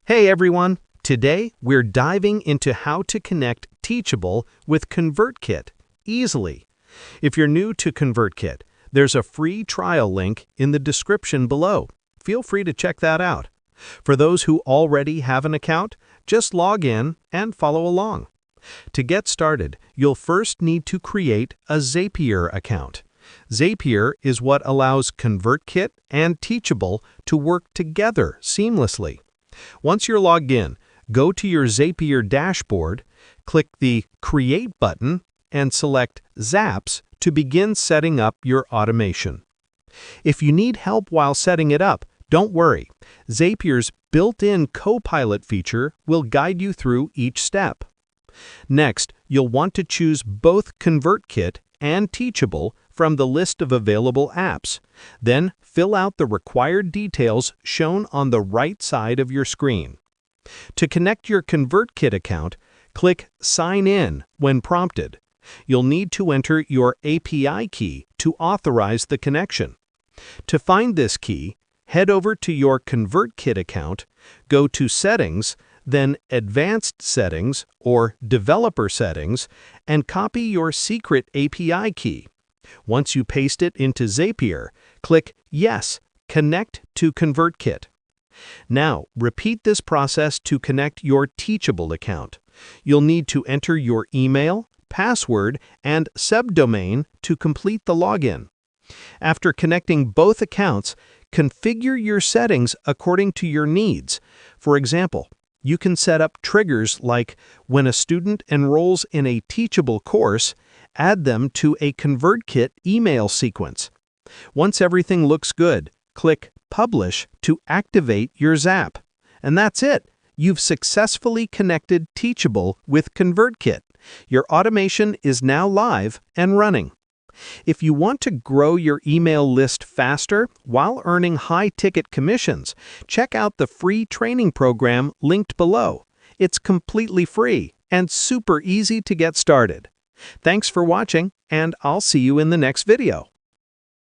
Hey everyone! Today we're diving into how to connect Teachable with ConvertKit easily. If you're new to ConvertKit, there's a free trial link in the description below. Feel free to check that out. For those who already have an account, just log in and follow along. To get started, you'll first need to create a Zapier account. Zapier is what allows ConvertKit and Teachable to work together seamlessly. Once you're logged in, go to your Zapier dashboard, click the Create button, and select Zaps to begin setting up your automation. If you need help while setting it up, don't worry. Zapier's built-in Copilot feature will guide you through each step. Next, you'll want to choose both ConvertKit and Teachable from the list of available apps. Then, fill out the required details shown on the right side of your screen. To connect your ConvertKit account, click Sign In when prompted. You'll need to enter your API key to authorize the connection. To find this key, head over to your ConvertKit account, go to Settings, then Advanced Settings or Developer Settings, and copy your secret API key. Once you paste it into Zapier, click Yes, Connect to ConvertKit. Now, repeat this process to connect your Teachable account. You'll need to enter your email, password, and subdomain to complete the login. After connecting both accounts, configure your settings according to your needs. For example, you can set up triggers like when a student enrolls in a Teachable course, add them to a ConvertKit email sequence. Once everything looks good, click Publish to activate your Zap. And that's it! You've successfully connected Teachable with ConvertKit. Your automation is now live and running. If you want to grow your email list faster while earning high-ticket commissions, check out the free training program linked below. It's completely free and super easy to get started. Thanks for watching, and I'll see you in the next video.